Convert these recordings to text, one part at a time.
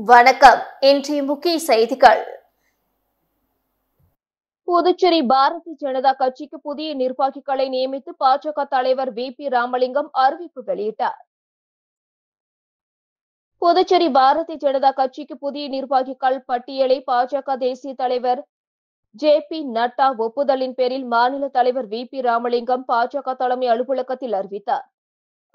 வணக்கம். இன்றைய முக்கிய செய்திகள். புதுச்சேரி பாரதிய ஜனதா கட்சிக்கு புதிய நிர்வாகிகளை நியமித்து பாஜக தலைவர் வி.பி. ராமலிங்கம் அறிவிப்பு வெளியிட்டார். புதுச்சேரி பாரதிய ஜனதா கட்சிக்கு புதிய நிர்வாகிகள் பட்டியலை பாஜக தேசிய தலைவர் ஜே.பி. நட்டா ஒப்புதலின் பேரில் மாநில தலைவர் வி.பி. ராமலிங்கம் பாஜக தலைமை அலுவலகத்தில் அறிவித்தார்.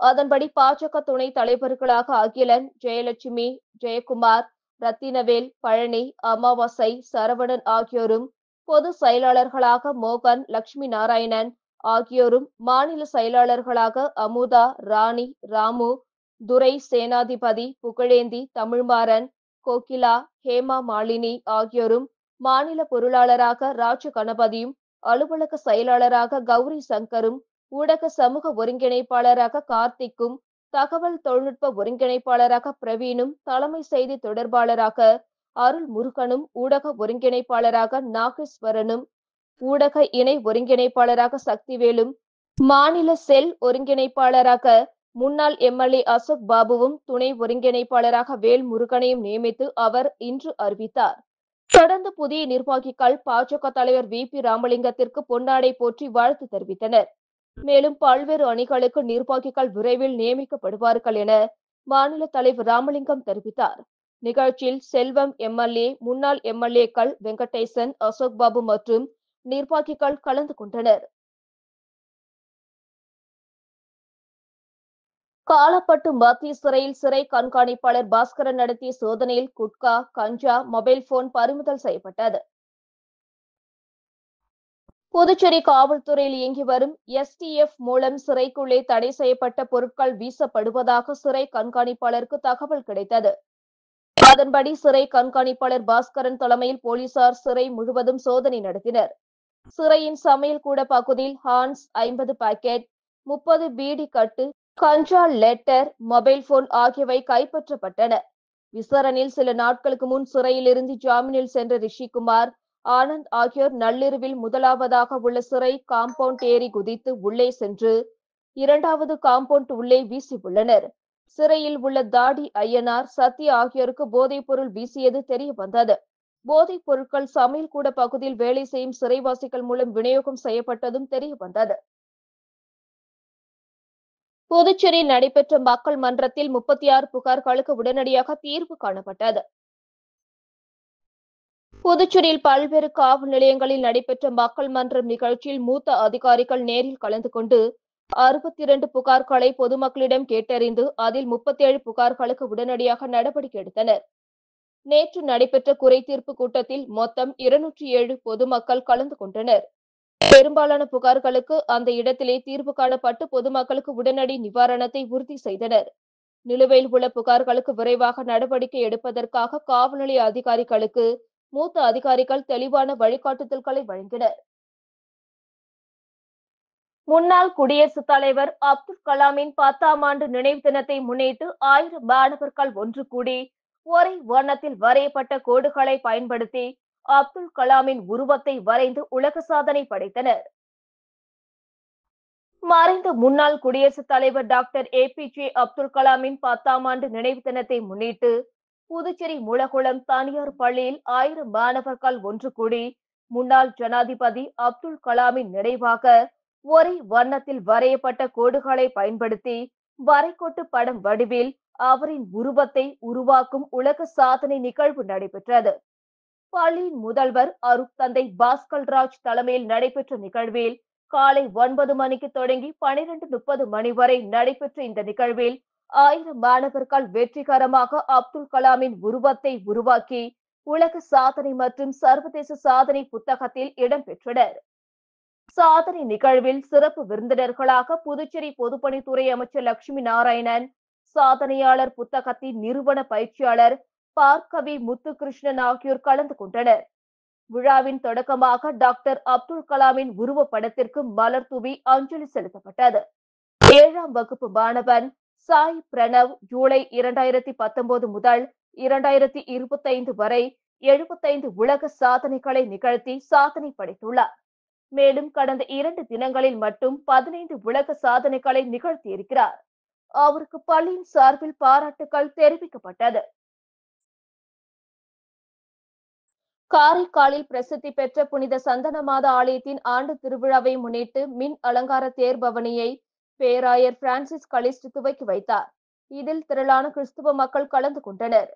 அதன்படி பாஜக துணைத் தலைவர்களாக அகிலன், ஜெயலட்சுமி, ஜெயக்குமார், ரத்தினவேல், பழனி, அமாவாசை, சரவணன் ஆகியோரும், பொதுச் செயலாளர்களாக மோகன், லட்சுமி நாராயணன் ஆகியோரும், மாநில செயலாளர்களாக அமுதா, ராணி, ராமு, துரை, சேனாதிபதி, புகழேந்தி, தமிழ்மாறன், கோகிலா, ஹேமா மாலினி ஆகியோரும், மாநில பொருளாளராக ராஜகணபதியும், அலுவலக செயலாளராக கௌரி சங்கரும், ஊடக சமூக ஒருங்கிணைப்பாளராக கார்த்திக்கும், தகவல் தொழில்நுட்ப ஒருங்கிணைப்பாளராக பிரவீனும், தலைமை செய்தி தொடர்பாளராக அருள் முருகனும், ஊடக ஒருங்கிணைப்பாளராக நாகேஸ்வரனும், ஊடக இணை ஒருங்கிணைப்பாளராக சக்திவேலும், மாநில செல் ஒருங்கிணைப்பாளராக முன்னாள் எம்எல்ஏ அசோக் பாபுவும், துணை ஒருங்கிணைப்பாளராக வேல் முருகனையும் நியமித்து அவர் இன்று அறிவித்தார். தொடர்ந்து புதிய நிர்வாகிகள் பாஜக தலைவர் வி.பி. ராமலிங்கத்திற்கு பொன்னாடை போற்றி வாழ்த்து தெரிவித்தனர். மேலும் பல்வேறு அணிகளுக்கு நிர்வாகிகள் விரைவில் நியமிக்கப்படுவார்கள் என மாநில தலைவர் ராமலிங்கம் தெரிவித்தார். நிகழ்ச்சியில் செல்வம் எம்எல்ஏ, முன்னாள் எம்எல்ஏக்கள் வெங்கடேசன், அசோக் பாபு மற்றும் நிர்வாகிகள் கலந்து கொண்டனர். காலப்பட்டு மத்திய சிறையில் சிறை கண்காணிப்பாளர் பாஸ்கரன் நடத்திய சோதனையில் குட்கா, கஞ்சா, மொபைல் போன் பறிமுதல் செய்யப்பட்டது. புதுச்சேரி காவல்துறையில் இயங்கி வரும் STF மூலம் சிறைக்குள்ளே தடை செய்யப்பட்ட பொருட்கள் வீசப்படுவதாக சிறை கண்காணிப்பாளருக்கு தகவல் கிடைத்தது. அதன்படி சிறை கண்காணிப்பாளர் பாஸ்கரன் தலைமையில் போலீசார் சிறை முழுவதும் சோதனை நடத்தினர். சிறையின் சமையல் கூட பகுதியில் ஹான்ஸ் 50 பாக்கெட், 30 பீடி கட்டு, கஞ்சா லெட்டர், மொபைல் போன் ஆகியவை கைப்பற்றப்பட்டன. விசாரணையில் சில நாட்களுக்கு முன் சிறையிலிருந்து ஜாமீனில் சென்ற ரிஷிகுமார், ஆனந்த் ஆகியோர் நள்ளிரவில் முதலாவதாக உள்ள சிறை காம்பவுண்ட் ஏறி குதித்து உள்ளே சென்று இரண்டாவது காம்பவுண்ட் உள்ளே வீசியுள்ளனர். சிறையில் உள்ள தாடி ஐயனார், சத்யா ஆகியோருக்கு போதைப் பொருள் வீசியது தெரிய வந்தது. போதைப் பொருட்கள் சமையல் கூட பகுதியில் வேலை செய்யும் சிறைவாசிகள் மூலம் விநியோகம் செய்யப்பட்டதும் தெரிய வந்தது. புதுச்சேரியில் நடைபெற்ற மக்கள் மன்றத்தில் 36 புகார்களுக்கு உடனடியாக தீர்வு காணப்பட்டது. புதுச்சேரியில் பல்வேறு காவல் நிலையங்களில் நடைபெற்ற மக்கள் மன்றம் நிகழ்ச்சியில் மூத்த அதிகாரிகள் நேரில் கலந்து கொண்டு 62 புகார்களை பொதுமக்களிடம் கேட்டறிந்து அதில் 37 புகார்களுக்கு உடனடியாக நடவடிக்கை எடுத்தனர். நேற்று நடைபெற்ற குறைதீர்ப்பு கூட்டத்தில் மொத்தம் 207 பொதுமக்கள் கலந்து கொண்டனர். பெரும்பாலான புகார்களுக்கு அந்த இடத்திலே தீர்வு காணப்பட்டு பொதுமக்களுக்கு உடனடி நிவாரணத்தை உறுதி செய்தனர். நிலுவையில் உள்ள புகார்களுக்கு விரைவாக நடவடிக்கை எடுப்பதற்காக காவல் நிலைய அதிகாரிகளுக்கு மூத்த அதிகாரிகள் தெளிவான வழிகாட்டுதல்களை வழங்கினர். முன்னாள் குடியரசுத் தலைவர் அப்துல் கலாமின் 10ஆம் ஆண்டு நினைவு தினத்தை முன்னிட்டு 1000 மாணவர்கள் ஒன்று கூடி ஒரே வண்ணத்தில் வரையப்பட்ட கோடுகளை பயன்படுத்தி அப்துல் கலாமின் உருவத்தை வரைந்து உலக சாதனை படைத்தனர். மறைந்த முன்னாள் குடியரசுத் தலைவர் டாக்டர் APJ அப்துல் கலாமின் 10ஆம் ஆண்டு நினைவு தினத்தை முன்னிட்டு புதுச்சேரி மூலகுளம் தனியார் பள்ளியில் 1000 மாணவர்கள் ஒன்று கூடி முன்னாள் ஜனாதிபதி அப்துல் கலாமின் நினைவாக ஒரே வண்ணத்தில் வரையப்பட்ட கோடுகளை பயன்படுத்தி வரைகோட்டு படம் வடிவில் அவரின் உருவத்தை உருவாக்கும் உலக சாதனை நிகழ்வு நடைபெற்றது. பள்ளியின் முதல்வர் அருட்தந்தை பாஸ்கர்ராஜ் தலைமையில் நடைபெற்ற நிகழ்வில் காலை 9 மணிக்கு தொடங்கி 12:30 மணி வரை நடைபெற்ற இந்த நிகழ்வில் 1000 மாணவர்கள் வெற்றிகரமாக அப்துல் கலாமின் உருவத்தை உருவாக்கி உலக சாதனை மற்றும் சர்வதேச சாதனை புத்தகத்தில் இடம்பெற்றனர். சாதனை நிகழ்வில் சிறப்பு விருந்தினர்களாக புதுச்சேரி பொதுப்பணித்துறை அமைச்சர் லட்சுமி நாராயணன், சாதனையாளர் புத்தகத்தின் நிறுவன பயிற்சியாளர் பார்கவி முத்துகிருஷ்ணன் ஆகியோர் கலந்து கொண்டனர். விழாவின் தொடக்கமாக டாக்டர் அப்துல் கலாமின் உருவப்படத்திற்கு மலர் தூவி அஞ்சலி செலுத்தப்பட்டது. 7ஆம் வகுப்பு மாணவன் சாய் பிரணவ் ஜூலை 2019 முதல் 2025 வரை 75 உலக சாதனைகளை நிகழ்த்தி சாதனை படைத்துள்ளார். மேலும் கடந்த 2 தினங்களில் மட்டும் 15 உலக சாதனைகளை நிகழ்த்தியிருக்கிறார். அவருக்கு பள்ளியின் சார்பில் பாராட்டுகள் தெரிவிக்கப்பட்டது. காரைக்காலில் பிரசித்தி பெற்ற புனித சந்தனமாத ஆலயத்தின் ஆண்டு திருவிழாவை முன்னிட்டு மின் அலங்கார தேர்பவனியை பேராயர் பிரான்சிஸ் கலிஸ்ட் துவக்கி வைத்தார். இதில் திரளான கிறிஸ்துவ மக்கள் கலந்து கொண்டனர்.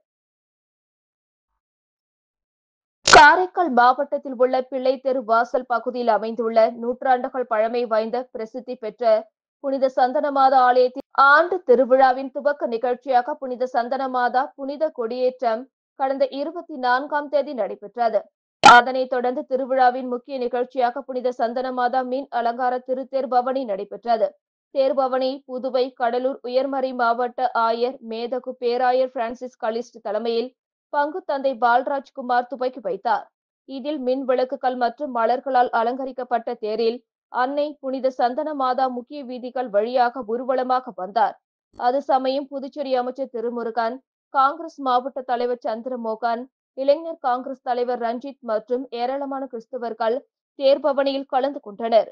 காரைக்கால் மாவட்டத்தில் உள்ள பிள்ளை தெரு வாசல் பகுதியில் அமைந்துள்ள நூற்றாண்டுகள் பழமை வாய்ந்த பிரசித்தி பெற்ற புனித சந்தனமாதா ஆலயத்தின் ஆண்டு திருவிழாவின் துவக்க நிகழ்ச்சியாக புனித சந்தனமாதா புனித கொடியேற்றம் கடந்த 24ஆம் தேதி நடைபெற்றது. அதனைத் தொடர்ந்து திருவிழாவின் முக்கிய நிகழ்ச்சியாக புனித சந்தனமாதா மின் அலங்கார திருத்தேர் பவனி நடைபெற்றது. தேர்பவனி புதுவை, கடலூர் உயர்மறை மாவட்ட ஆயர் மேதகு பேராயர் பிரான்சிஸ் கலிஸ்ட் தலைமையில் பங்கு தந்தை பால்ராஜ்குமார் துவக்கி வைத்தார். இதில் மின் விளக்குகள் மற்றும் மலர்களால் அலங்கரிக்கப்பட்ட தேரில் அன்னை புனித சந்தன மாதா முக்கிய வீதிகள் வழியாக ஊர்வலமாக வந்தார். அது சமயம் புதுச்சேரி அமைச்சர் திருமுருகன், காங்கிரஸ் மாவட்ட தலைவர் சந்திரமோகன், இளைஞர் காங்கிரஸ் தலைவர் ரஞ்சித் மற்றும் ஏராளமான கிறிஸ்தவர்கள் தேர்பவனியில் கலந்து கொண்டனர்.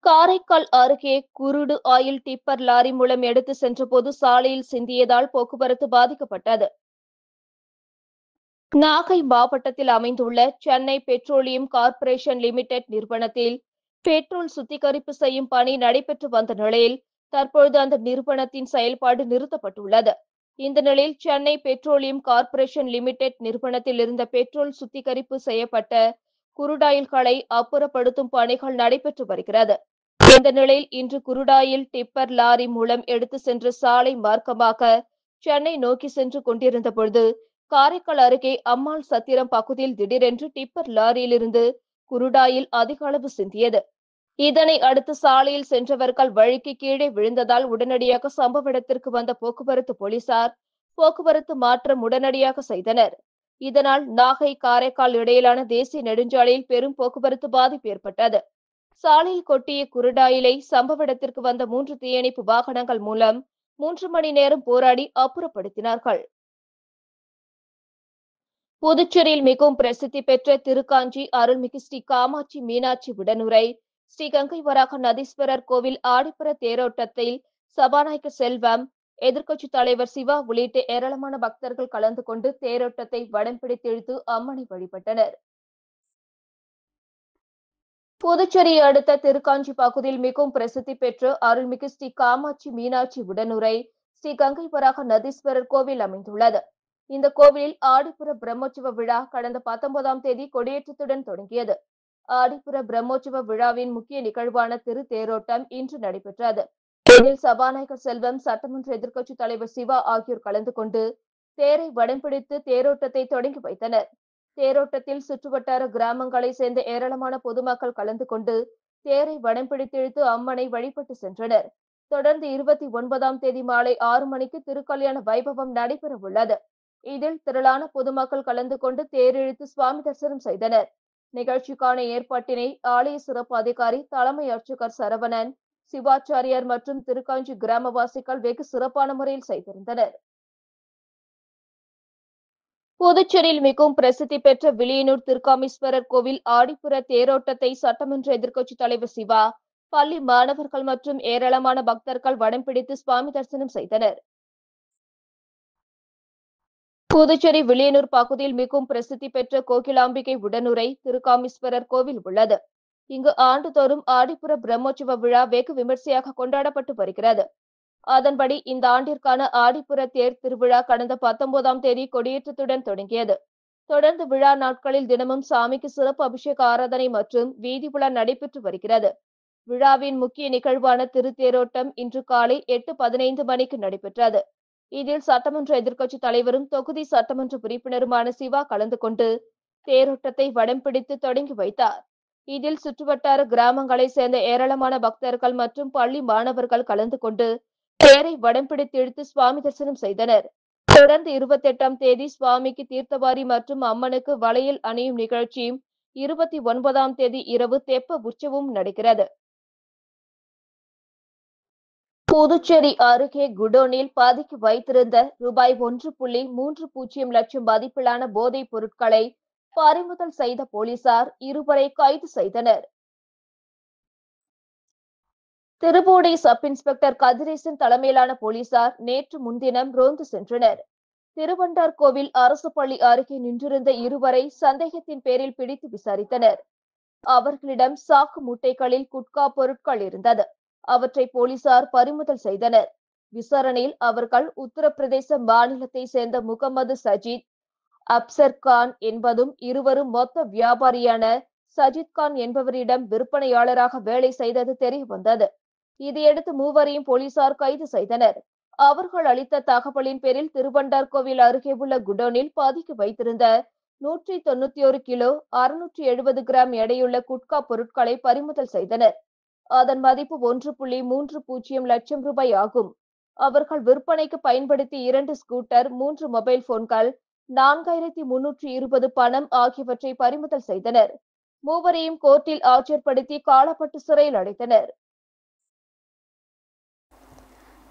காரைக்கால் அருகே குருடு ஆயில் டிப்பர் லாரி மூலம் எடுத்து சென்றபோது சாலையில் சிந்தியதால் போக்குவரத்து பாதிக்கப்பட்டது. நாகை மாவட்டத்தில் அமைந்துள்ள சென்னை பெட்ரோலியம் கார்ப்பரேஷன் லிமிடெட் நிறுவனத்தில் பெட்ரோல் சுத்திகரிப்பு செய்யும் பணி நடைபெற்று வந்த நிலையில் தற்பொழுது அந்த நிறுவனத்தின் செயல்பாடு நிறுத்தப்பட்டுள்ளது. இந்த நிலையில் சென்னை பெட்ரோலியம் கார்ப்பரேஷன் லிமிடெட் நிறுவனத்தில் இருந்த பெட்ரோல் சுத்திகரிப்பு செய்யப்பட்ட குருடாயில்களை அப்புறப்படுத்தும் பணிகள் நடைபெற்று வருகிறது. இந்த நிலையில் இன்று குருடாயில் டிப்பர் லாரி மூலம் எடுத்து சென்ற சாலை மார்க்கமாக சென்னை நோக்கி சென்று கொண்டிருந்த பொழுது காரைக்கால் அருகே அம்மாள் சத்திரம் பகுதியில் திடீரென்று டிப்பர் லாரியிலிருந்து குருடாயில் அதிக அளவு சிந்தியது. இதனை அடுத்து சாலையில் சென்றவர்கள் வழிக்கு கீழே விழுந்ததால் உடனடியாக சம்பவ இடத்திற்கு வந்த போக்குவரத்து போலீசார் போக்குவரத்து மாற்றம் உடனடியாக செய்தனர். இதனால் நாகை காரைக்கால் இடையிலான தேசிய நெடுஞ்சாலையில் பெரும் போக்குவரத்து பாதிப்பு ஏற்பட்டது. சாலையில் கொட்டிய குருடாயிலை சம்பவ இடத்திற்கு வந்த 3 தீயணைப்பு வாகனங்கள் மூலம் 3 மணி நேரம் போராடி அப்புறப்படுத்தினார்கள். புதுச்சேரியில் மிகவும் பிரசித்தி பெற்ற திருக்காஞ்சி அருள்மிகு ஸ்ரீ காமாட்சி மீனாட்சி உடனுரை ஸ்ரீ கங்கை வராக நதீஸ்வரர் கோவில் ஆடிப்புற தேரோட்டத்தில் சபாநாயகர் செல்வம், எதிர்க்கட்சித் தலைவர் சிவா உள்ளிட்ட ஏராளமான பக்தர்கள் கலந்து கொண்டு தேரோட்டத்தை வடம் பிடித்து இழுத்து அம்மனை வழிபட்டனர். புதுச்சேரியை அடுத்த திருக்காஞ்சி பகுதியில் மிகவும் பிரசித்தி பெற்ற அருள்மிகு ஸ்ரீ காமாட்சி மீனாட்சி உடனுரை ஸ்ரீ கங்கை வராக நதீஸ்வரர் கோவில் அமைந்துள்ளது. இந்த கோவிலில் ஆடிப்புற பிரம்மோற்சவ விழா கடந்த 19ஆம் தேதி கொடியேற்றத்துடன் தொடங்கியது. ஆடிப்புற பிரம்மோற்சவ விழாவின் முக்கிய நிகழ்வான திருத்தேரோட்டம் இன்று நடைபெற்றது. இதில் சபாநாயகர் செல்வம், சட்டமன்ற எதிர்க்கட்சித் தலைவர் சிவா ஆகியோர் கலந்து கொண்டு தேரை வடம் பிடித்து தேரோட்டத்தை தொடங்கி வைத்தனர். தேரோட்டத்தில் சுற்றுவட்டார கிராமங்களை சேர்ந்த ஏராளமான பொதுமக்கள் கலந்து கொண்டு தேரை வடம் பிடித்து இழுத்து அம்மனை வழிபட்டு சென்றனர். தொடர்ந்து 29ஆம் தேதி மாலை 6 மணிக்கு திருக்கல்யாண வைபவம் நடைபெற உள்ளது. இதில் திரளான பொதுமக்கள் கலந்து கொண்டு தேர் இழுத்து சுவாமி தரிசனம் செய்தனர். நிகழ்ச்சிக்கான ஏற்பாட்டினை ஆலய சிறப்பு அதிகாரி தலைமை அர்ச்சகர் சரவணன், சிவாச்சாரியார் மற்றும் திருக்காஞ்சி கிராமவாசிகள் வெகு சிறப்பான முறையில் செய்திருந்தனர். புதுச்சேரியில் மிகவும் பிரசித்தி பெற்ற வில்லியனூர் திருக்காமீஸ்வரர் கோவில் ஆடிப்புற தேரோட்டத்தை சட்டமன்ற எதிர்க்கட்சித் தலைவர் சிவா, பள்ளி மாணவர்கள் மற்றும் ஏராளமான பக்தர்கள் வடம் பிடித்து சுவாமி தரிசனம் செய்தனர். புதுச்சேரி வில்லியனூர் பகுதியில் மிகவும் பிரசித்தி பெற்ற கோகிலாம்பிகை உடனுரை திருக்காமீஸ்வரர் கோவில் உள்ளது. இங்கு ஆண்டுதோறும் ஆடிப்புற பிரம்மோற்சவ விழா வெகு விமர்சையாக கொண்டாடப்பட்டு வருகிறது. அதன்படி இந்த ஆண்டிற்கான ஆடிப்புற தேர் திருவிழா கடந்த 19ஆம் தேதி கொடியேற்றத்துடன் தொடங்கியது. தொடர்ந்து விழா நாட்களில் தினமும் சாமிக்கு சிறப்பு அபிஷேக ஆராதனை மற்றும் வீதி உலா நடைபெற்று வருகிறது. விழாவின் முக்கிய நிகழ்வான திருத்தேரோட்டம் இன்று காலை 8:15 மணிக்கு நடைபெற்றது. இதில் சட்டமன்ற எதிர்க்கட்சித் தலைவரும் தொகுதி சட்டமன்ற உறுப்பினருமான சிவா கலந்து கொண்டு தேரோட்டத்தை வடம் பிடித்து தொடங்கி வைத்தார். இதில் சுற்றுவட்டார கிராமங்களை சேர்ந்த ஏராளமான பக்தர்கள் மற்றும் பள்ளி மாணவர்கள் கலந்து கொண்டு தேரை வடம் பிடித்து இழுத்து சுவாமி தரிசனம் செய்தனர். தொடர்ந்து 28ஆம் தேதி சுவாமிக்கு தீர்த்தவாரி மற்றும் அம்மனுக்கு வளையல் அணியும் நிகழ்ச்சியும், 29ஆம் தேதி இரவு தெப்ப உற்சவமும் நடக்கிறது. புதுச்சேரி அருகே குடோனில் பதுக்கி வைத்திருந்த ரூபாய் 1.30 லட்சம் மதிப்பிலான போதைப் பொருட்களை பறிமுதல் செய்த போலீசார் 2 கைது செய்தனர். திருப்பூடி சப் இன்ஸ்பெக்டர் கதிரேசன் தலைமையிலான போலீசார் நேற்று முன்தினம் ரோந்து சென்றனர். திருவண்டார்கோவில் அரசு பள்ளி அருகே நின்றிருந்த இருவரை சந்தேகத்தின் பேரில் பிடித்து விசாரித்தனர். அவர்களிடம் சாக்கு மூட்டைகளில் குட்கா பொருட்கள் இருந்தது. அவற்றை போலீசார் பறிமுதல் செய்தனர். விசாரணையில் அவர்கள் உத்தரப்பிரதேச மாநிலத்தை சேர்ந்த முகமது சஜித், அப்சர் கான் என்பதும் இருவரும் மொத்த வியாபாரியான சஜித் கான் என்பவரிடம் விற்பனையாளராக வேலை செய்தது தெரியவந்தது. இதையடுத்து மூவரையும் போலீசார் கைது செய்தனர். அவர்கள் அளித்த தகவலின் பேரில் திருவண்டார்கோவில் அருகே உள்ள குடோனில் பதுக்கி வைத்திருந்த 191 கிலோ 670 கிராம் எடையுள்ள குட்கா பொருட்களை பறிமுதல் செய்தனர். அதன் மதிப்பு 1.30 லட்சம் ரூபாய் ஆகும். அவர்கள் விற்பனைக்கு பயன்படுத்தி 2 ஸ்கூட்டர், 3 மொபைல் போன்கள், 4320 பணம் ஆகியவற்றை பறிமுதல் செய்தனர். மூவரையும் கோர்ட்டில் ஆஜர்படுத்தி காலப்பட்டு சிறையில் அடைத்தனர்.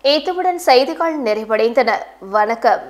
இத்துடன் செய்திகள் நிறைவடைந்தன. வணக்கம்.